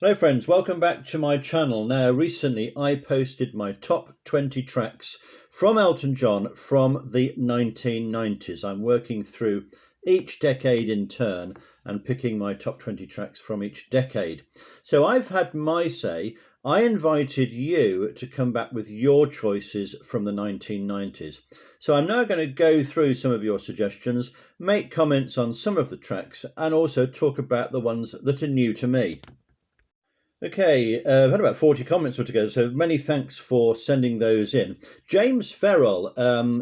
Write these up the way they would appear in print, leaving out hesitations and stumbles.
Hello friends, welcome back to my channel. Now recently I posted my top 20 tracks from Elton John from the 1990s. I'm working through each decade in turn and picking my top 20 tracks from each decade. So I've had my say. I invited you to come back with your choices from the 1990s. So I'm now going to go through some of your suggestions, make comments on some of the tracks and also talk about the ones that are new to me. Okay, I've had about 40 comments altogether, so many thanks for sending those in. James Ferrell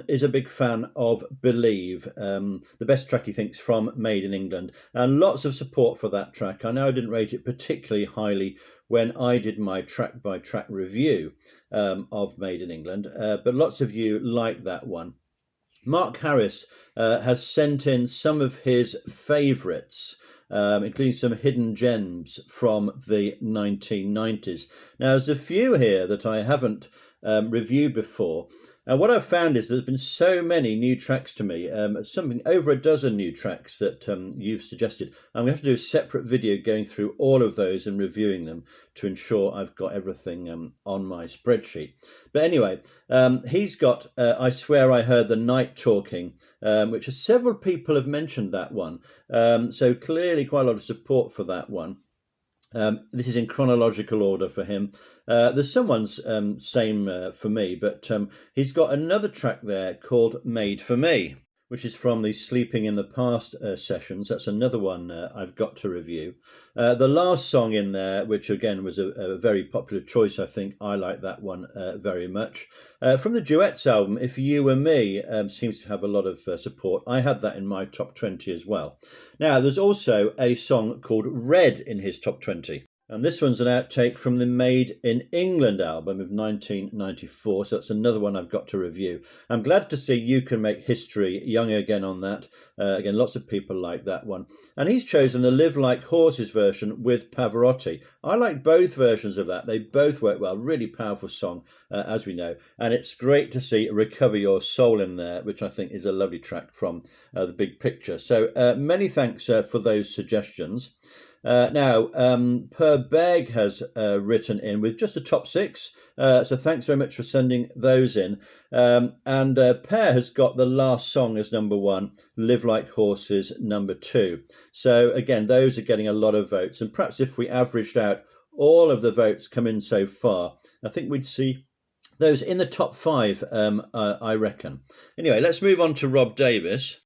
is a big fan of Believe, the best track he thinks from Made in England, and lots of support for that track. I know I didn't rate it particularly highly when I did my track-by-track review of Made in England, but lots of you like that one. Mark Harris has sent in some of his favourites, including some hidden gems from the 1990s. Now, there's a few here that I haven't reviewed before. And what I've found is there's been so many new tracks to me, something over a dozen new tracks that you've suggested. I'm going to have to do a separate video going through all of those and reviewing them to ensure I've got everything on my spreadsheet. But anyway, he's got I Swear I Heard the Night Talking, which several people have mentioned that one. So clearly quite a lot of support for that one. This is in chronological order for him. There's someone's same for me, but he's got another track there called Made for Me, which is from the Sleeping in the Past sessions. That's another one I've got to review. The last song in there, which again was a very popular choice, I think I like that one very much. From the Duets album, If You Were Me, seems to have a lot of support. I had that in my top 20 as well. Now, there's also a song called Red in his top 20. And this one's an outtake from the Made in England album of 1994, so that's another one I've got to review. I'm glad to see You Can Make History young again on that. Again, lots of people like that one. And he's chosen the Live Like Horses version with Pavarotti. I like both versions of that. They both work well. Really powerful song, as we know. And it's great to see Recover Your Soul in there, which I think is a lovely track from The Big Picture. So many thanks for those suggestions. Now, Per Beg has written in with just a top 6, so thanks very much for sending those in. And Per has got The Last Song as number 1, Live Like Horses number 2. So again, those are getting a lot of votes, and perhaps if we averaged out all of the votes come in so far, I think we'd see those in the top 5, I reckon. Anyway, let's move on to Rob Davis.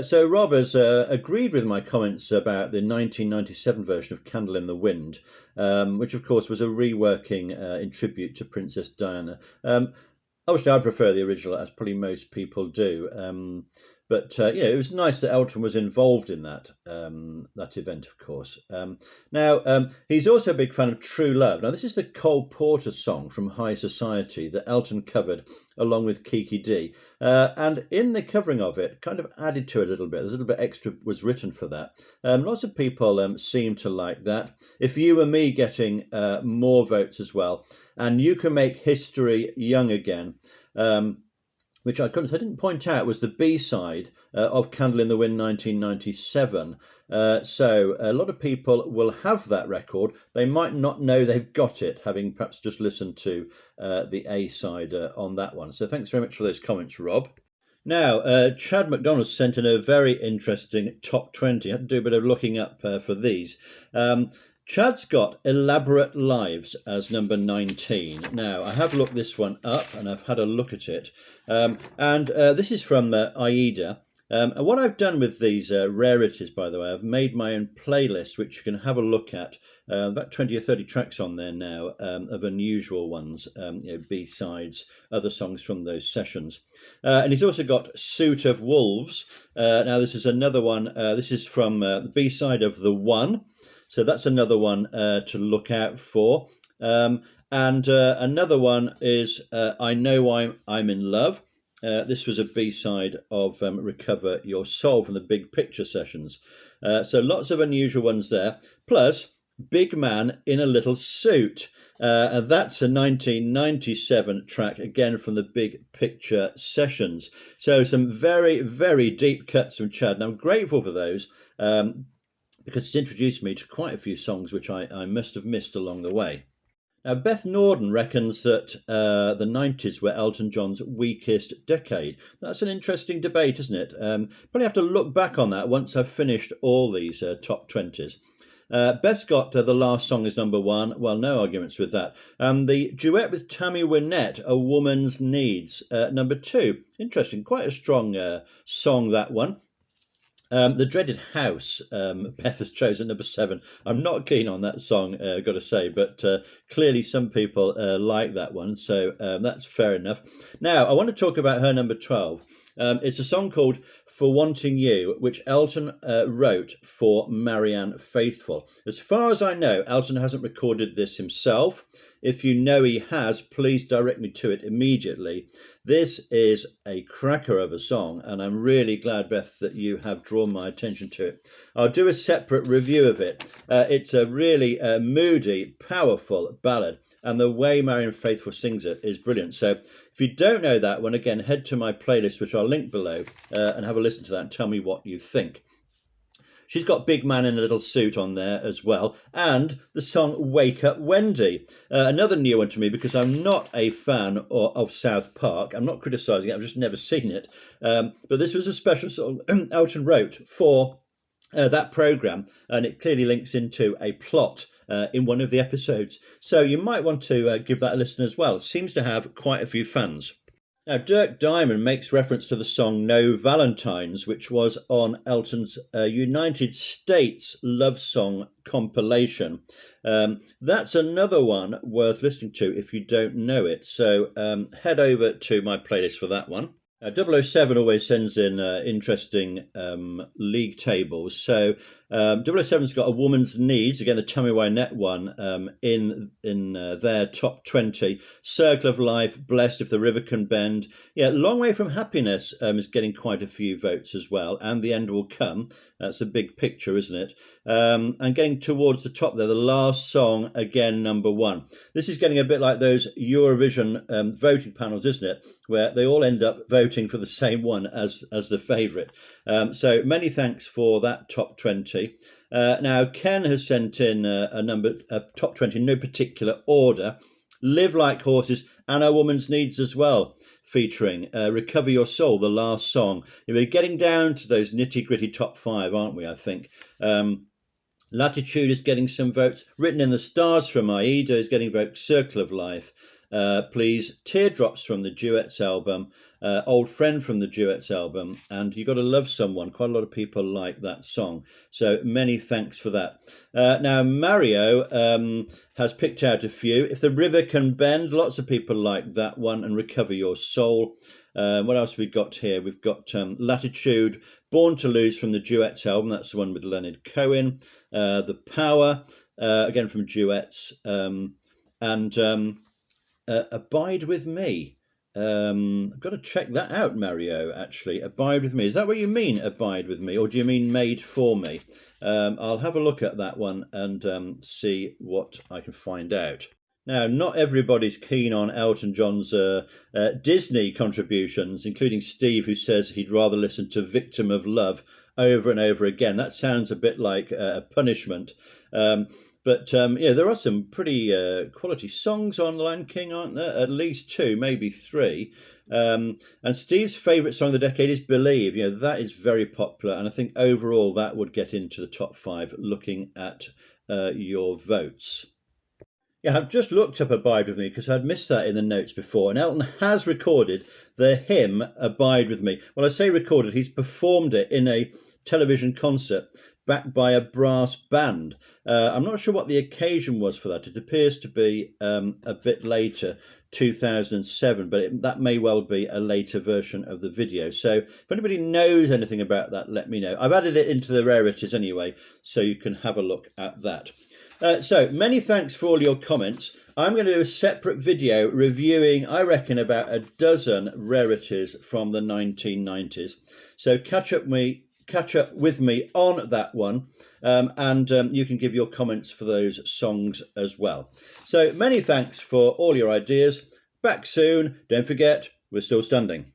So Rob has agreed with my comments about the 1997 version of Candle in the Wind, which of course was a reworking in tribute to Princess Diana. Obviously I prefer the original, as probably most people do. But it was nice that Elton was involved in that event, of course. Now, he's also a big fan of True Love. Now, this is the Cole Porter song from High Society that Elton covered along with Kiki D. And in the covering of it, kind of added to it a little bit. There's a little bit extra was written for that. Lots of people seem to like that. If You Were Me getting more votes as well. And You Can Make History Young Again. Which I didn't point out was the B-side of Candle in the Wind 1997. So a lot of people will have that record. They might not know they've got it, having perhaps just listened to the A-side on that one. So thanks very much for those comments, Rob. Now, Chad McDonald sent in a very interesting top 20. I had to do a bit of looking up for these. Chad's got Elaborate Lives as number 19. Now, I have looked this one up and I've had a look at it. This is from Aida. And what I've done with these rarities, by the way, I've made my own playlist, which you can have a look at. About 20 or 30 tracks on there now of unusual ones, B-sides, other songs from those sessions. And he's also got Suit of Wolves. Now, this is another one. This is from the B-side of The One. So that's another one to look out for. Another one is I Know I'm in Love. This was a B-side of Recover Your Soul from the Big Picture sessions. So lots of unusual ones there. Plus, Big Man in a Little Suit. And that's a 1997 track, again from the Big Picture sessions. So some very, very deep cuts from Chad. And I'm grateful for those. because it's introduced me to quite a few songs which I must have missed along the way. Now, Beth Norden reckons that the 90s were Elton John's weakest decade. That's an interesting debate, isn't it? Probably have to look back on that once I've finished all these top 20s. Beth's got The Last Song is number one. Well, no arguments with that. The duet with Tammy Wynette, A Woman's Needs, number two. Interesting, quite a strong song, that one. The Dreaded House, Beth has chosen number seven. I'm not keen on that song, got to say, but clearly some people like that one, so that's fair enough. Now, I want to talk about her number 12. It's a song called For Wanting You, which Elton wrote for Marianne Faithfull. As far as I know, Elton hasn't recorded this himself. If you know he has, please direct me to it immediately. This is a cracker of a song, and I'm really glad, Beth, that you have drawn my attention to it. I'll do a separate review of it. It's a really moody, powerful ballad, and the way Marianne Faithfull sings it is brilliant. So if you don't know that one, again, head to my playlist, which I'll link below, and have a listen to that and tell me what you think. She's got Big Man in a Little Suit on there as well, and the song Wake Up Wendy, another new one to me because I'm not a fan of South Park. I'm not criticising it, I've just never seen it, but this was a special song Elton wrote for that programme, and it clearly links into a plot in one of the episodes, so you might want to give that a listen as well. It seems to have quite a few fans. Now, Dirk Diamond makes reference to the song No Valentines, which was on Elton's United States love song compilation. That's another one worth listening to if you don't know it. So head over to my playlist for that one. 007 always sends in interesting league tables. So 007's got A Woman's Needs, again the Tammy Wynette one, in their top 20. Circle of Life, Blessed If the River Can Bend. Yeah, Long Way From Happiness is getting quite a few votes as well. And The End Will Come. That's a big picture, isn't it? And getting towards the top there, The Last Song, again number one. This is getting a bit like those Eurovision voting panels, isn't it? Where they all end up voting for the same one as the favourite. So many thanks for that top 20. Now Ken has sent in a top 20 in no particular order. Live Like Horses and A Woman's Needs as well, featuring Recover Your Soul, the last song. We're getting down to those nitty-gritty top five, aren't we, I think? Latitude is getting some votes. Written in the Stars from Aida is getting votes. Circle of Life, please. Teardrops from the Duets album. Old Friend from the Duets album, and You Gotta Love Someone. Quite a lot of people like that song, so many thanks for that. Now Mario has picked out a few. If the River Can Bend, lots of people like that one, and Recover Your Soul. What else have we got here? We've got Latitude, Born to Lose from the Duets album. That's the one with Leonard Cohen. The Power, again from Duets, and Abide With Me. I've got to check that out, Mario, actually. Abide With Me. Is that what you mean, Abide With Me? Or do you mean Made For Me? I'll have a look at that one and see what I can find out. Now, not everybody's keen on Elton John's Disney contributions, including Steve, who says he'd rather listen to Victim of Love over and over again. That sounds a bit like a punishment. But yeah, there are some pretty quality songs on Lion King, aren't there? At least two, maybe three. And Steve's favourite song of the decade is Believe. You know, that is very popular, and I think overall that would get into the top five, looking at your votes. Yeah, I've just looked up Abide With Me because I'd missed that in the notes before, and Elton has recorded the hymn Abide With Me. Well, I say recorded, he's performed it in a television concert backed by a brass band. I'm not sure what the occasion was for that. It appears to be a bit later, 2007, but that may well be a later version of the video. So if anybody knows anything about that, let me know. I've added it into the rarities anyway, so you can have a look at that. So many thanks for all your comments. I'm going to do a separate video reviewing, I reckon, about a dozen rarities from the 1990s. So catch up with me on that one, and you can give your comments for those songs as well. So many thanks for all your ideas. Back soon. Don't forget, we're still standing.